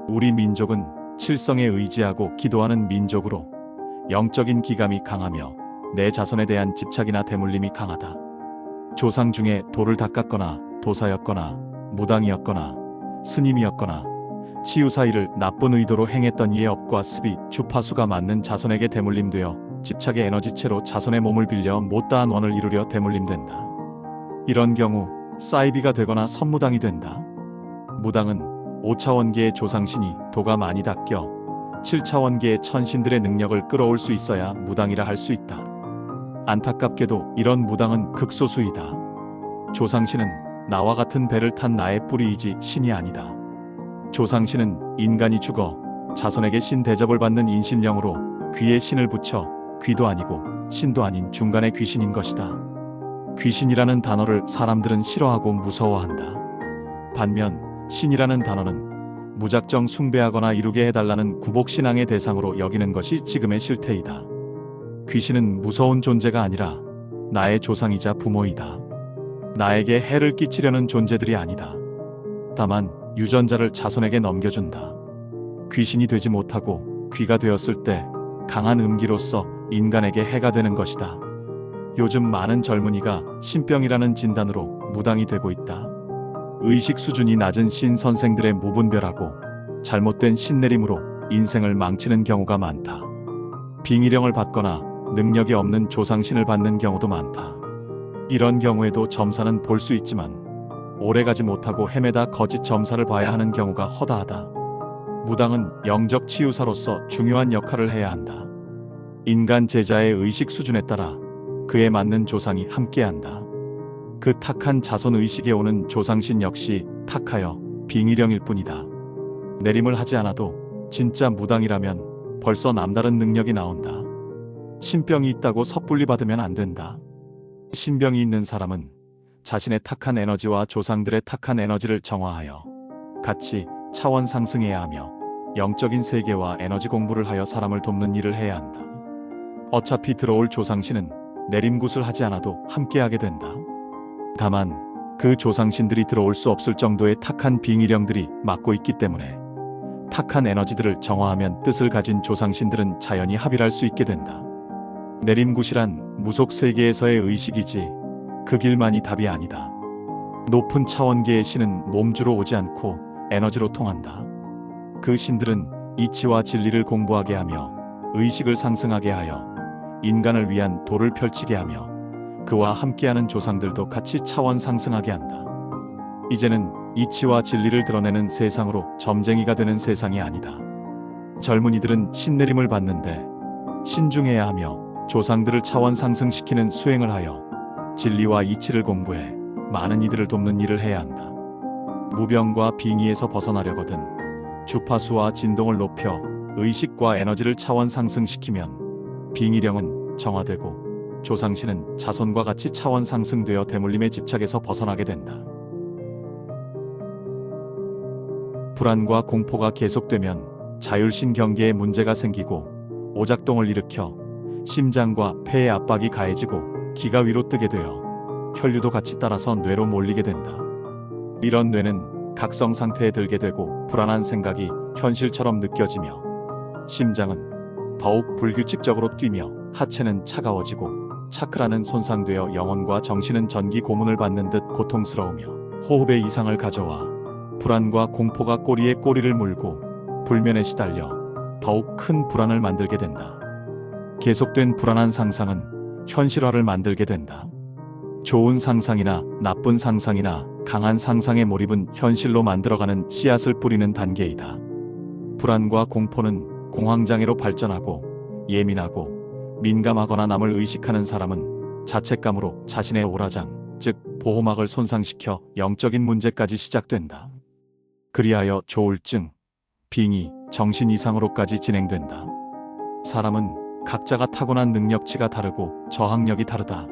우리 민족은 칠성에 의지하고 기도하는 민족으로 영적인 기감이 강하며 내 자손에 대한 집착이나 대물림이 강하다. 조상 중에 돌을 닦았거나 도사였거나 무당이었거나 스님이었거나 치유사 일을 나쁜 의도로 행했던 이의 업과 습이 주파수가 맞는 자손에게 대물림되어 집착의 에너지체로 자손의 몸을 빌려 못다한 원을 이루려 대물림된다. 이런 경우 사이비가 되거나 선무당이 된다. 무당은 5차원계의 조상신이 도가 많이 닦여 7차원계의 천신들의 능력을 끌어올 수 있어야 무당이라 할 수 있다. 안타깝게도 이런 무당은 극소수이다. 조상신은 나와 같은 배를 탄 나의 뿌리이지 신이 아니다. 조상신은 인간이 죽어 자손에게 신 대접을 받는 인신령으로 귀에 신을 붙여 귀도 아니고 신도 아닌 중간의 귀신인 것이다. 귀신이라는 단어를 사람들은 싫어하고 무서워한다. 반면 신이라는 단어는 무작정 숭배하거나 이루게 해달라는 구복신앙의 대상으로 여기는 것이 지금의 실태이다. 귀신은 무서운 존재가 아니라 나의 조상이자 부모이다. 나에게 해를 끼치려는 존재들이 아니다. 다만 유전자를 자손에게 넘겨준다. 귀신이 되지 못하고 귀가 되었을 때 강한 음기로서 인간에게 해가 되는 것이다. 요즘 많은 젊은이가 신병이라는 진단으로 무당이 되고 있다. 의식 수준이 낮은 신 선생들의 무분별하고 잘못된 신내림으로 인생을 망치는 경우가 많다. 빙의령을 받거나 능력이 없는 조상신을 받는 경우도 많다. 이런 경우에도 점사는 볼 수 있지만 오래가지 못하고 헤매다 거짓 점사를 봐야 하는 경우가 허다하다. 무당은 영적 치유사로서 중요한 역할을 해야 한다. 인간 제자의 의식 수준에 따라 그에 맞는 조상이 함께한다. 그 탁한 자손 의식에 오는 조상신 역시 탁하여 빙의령일 뿐이다. 내림을 하지 않아도 진짜 무당이라면 벌써 남다른 능력이 나온다. 신병이 있다고 섣불리 받으면 안 된다. 신병이 있는 사람은 자신의 탁한 에너지와 조상들의 탁한 에너지를 정화하여 같이 차원 상승해야 하며 영적인 세계와 에너지 공부를 하여 사람을 돕는 일을 해야 한다. 어차피 들어올 조상신은 내림굿을 하지 않아도 함께하게 된다. 다만 그 조상신들이 들어올 수 없을 정도의 탁한 빙의령들이 맡고 있기 때문에 탁한 에너지들을 정화하면 뜻을 가진 조상신들은 자연히 합일할 수 있게 된다. 내림굿이란 무속 세계에서의 의식이지 그 길만이 답이 아니다. 높은 차원계의 신은 몸주로 오지 않고 에너지로 통한다. 그 신들은 이치와 진리를 공부하게 하며 의식을 상승하게 하여 인간을 위한 도를 펼치게 하며 그와 함께하는 조상들도 같이 차원 상승하게 한다. 이제는 이치와 진리를 드러내는 세상으로 점쟁이가 되는 세상이 아니다. 젊은이들은 신내림을 받는데 신중해야 하며 조상들을 차원 상승시키는 수행을 하여 진리와 이치를 공부해 많은 이들을 돕는 일을 해야 한다. 무병과 빙의에서 벗어나려거든 주파수와 진동을 높여 의식과 에너지를 차원 상승시키면 빙의령은 정화되고 조상신은 자손과 같이 차원 상승되어 대물림의 집착에서 벗어나게 된다. 불안과 공포가 계속되면 자율신 경계에 문제가 생기고 오작동을 일으켜 심장과 폐의 압박이 가해지고 기가 위로 뜨게 되어 혈류도 같이 따라서 뇌로 몰리게 된다. 이런 뇌는 각성 상태에 들게 되고 불안한 생각이 현실처럼 느껴지며 심장은 더욱 불규칙적으로 뛰며 하체는 차가워지고 차크라는 손상되어 영혼과 정신은 전기 고문을 받는 듯 고통스러우며 호흡에 이상을 가져와 불안과 공포가 꼬리에 꼬리를 물고 불면에 시달려 더욱 큰 불안을 만들게 된다. 계속된 불안한 상상은 현실화를 만들게 된다. 좋은 상상이나 나쁜 상상이나 강한 상상의 몰입은 현실로 만들어가는 씨앗을 뿌리는 단계이다. 불안과 공포는 공황장애로 발전하고 예민하고 민감하거나 남을 의식하는 사람은 자책감으로 자신의 오라장, 즉 보호막을 손상시켜 영적인 문제까지 시작된다. 그리하여 조울증, 빙의, 정신 이상으로까지 진행된다. 사람은 각자가 타고난 능력치가 다르고 저항력이 다르다.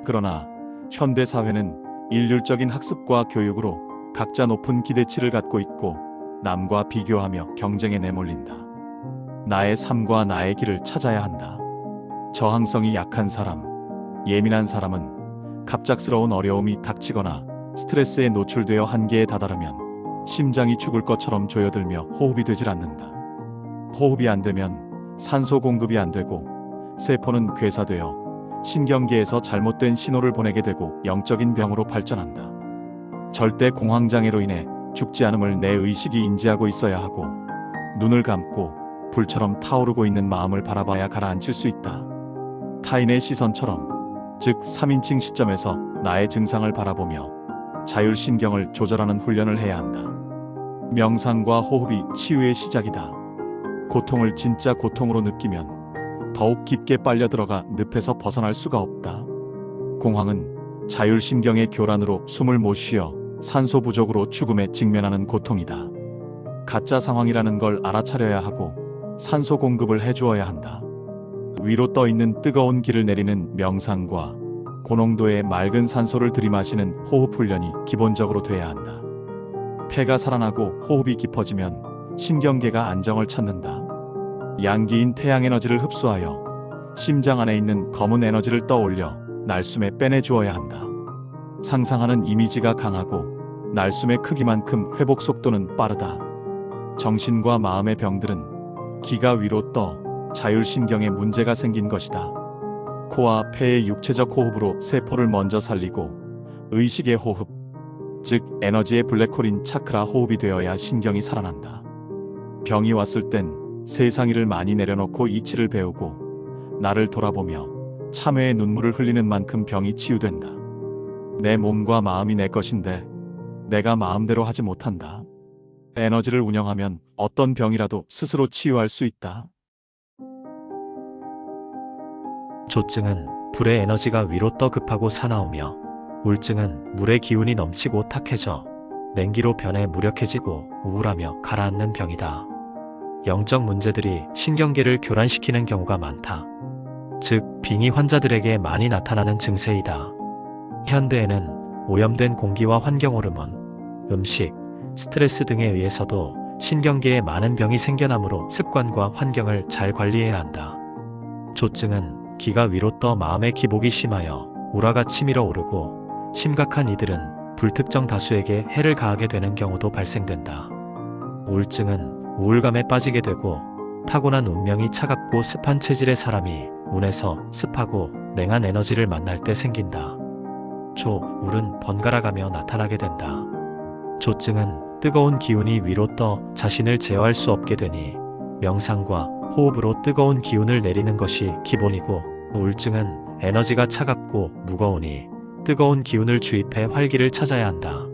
그러나 현대 사회는 일률적인 학습과 교육으로 각자 높은 기대치를 갖고 있고 남과 비교하며 경쟁에 내몰린다. 나의 삶과 나의 길을 찾아야 한다. 저항성이 약한 사람, 예민한 사람은 갑작스러운 어려움이 닥치거나 스트레스에 노출되어 한계에 다다르면 심장이 죽을 것처럼 조여들며 호흡이 되질 않는다. 호흡이 안 되면 산소 공급이 안 되고 세포는 괴사되어 신경계에서 잘못된 신호를 보내게 되고 영적인 병으로 발전한다. 절대 공황장애로 인해 죽지 않음을 내 의식이 인지하고 있어야 하고 눈을 감고 불처럼 타오르고 있는 마음을 바라봐야 가라앉힐 수 있다. 타인의 시선처럼, 즉 3인칭 시점에서 나의 증상을 바라보며 자율신경을 조절하는 훈련을 해야 한다. 명상과 호흡이 치유의 시작이다. 고통을 진짜 고통으로 느끼면 더욱 깊게 빨려 들어가 늪에서 벗어날 수가 없다. 공황은 자율신경의 교란으로 숨을 못 쉬어 산소 부족으로 죽음에 직면하는 고통이다. 가짜 상황이라는 걸 알아차려야 하고 산소 공급을 해주어야 한다. 위로 떠있는 뜨거운 기를 내리는 명상과 고농도의 맑은 산소를 들이마시는 호흡 훈련이 기본적으로 돼야 한다. 폐가 살아나고 호흡이 깊어지면 신경계가 안정을 찾는다. 양기인 태양 에너지를 흡수하여 심장 안에 있는 검은 에너지를 떠올려 날숨에 빼내주어야 한다. 상상하는 이미지가 강하고 날숨의 크기만큼 회복 속도는 빠르다. 정신과 마음의 병들은 기가 위로 떠 자율신경에 문제가 생긴 것이다. 코와 폐의 육체적 호흡으로 세포를 먼저 살리고 의식의 호흡, 즉 에너지의 블랙홀인 차크라 호흡이 되어야 신경이 살아난다. 병이 왔을 땐 세상 일을 많이 내려놓고 이치를 배우고 나를 돌아보며 참회의 눈물을 흘리는 만큼 병이 치유된다. 내 몸과 마음이 내 것인데 내가 마음대로 하지 못한다. 에너지를 운영하면 어떤 병이라도 스스로 치유할 수 있다. 조증은 불의 에너지가 위로 떠 급하고 사나우며, 우울증은 물의 기운이 넘치고 탁해져 냉기로 변해 무력해지고 우울하며 가라앉는 병이다. 영적 문제들이 신경계를 교란시키는 경우가 많다. 즉, 빙의 환자들에게 많이 나타나는 증세이다. 현대에는 오염된 공기와 환경 호르몬, 음식, 스트레스 등에 의해서도 신경계에 많은 병이 생겨나므로 습관과 환경을 잘 관리해야 한다. 조증은 기가 위로 떠 마음의 기복이 심하여 우라가 치밀어 오르고, 심각한 이들은 불특정 다수에게 해를 가하게 되는 경우도 발생된다. 우울증은 우울감에 빠지게 되고, 타고난 운명이 차갑고 습한 체질의 사람이 운에서 습하고 냉한 에너지를 만날 때 생긴다. 울은 번갈아가며 나타나게 된다. 조증은 뜨거운 기운이 위로 떠 자신을 제어할 수 없게 되니 명상과 호흡으로 뜨거운 기운을 내리는 것이 기본이고, 우울증은 에너지가 차갑고 무거우니 뜨거운 기운을 주입해 활기를 찾아야 한다.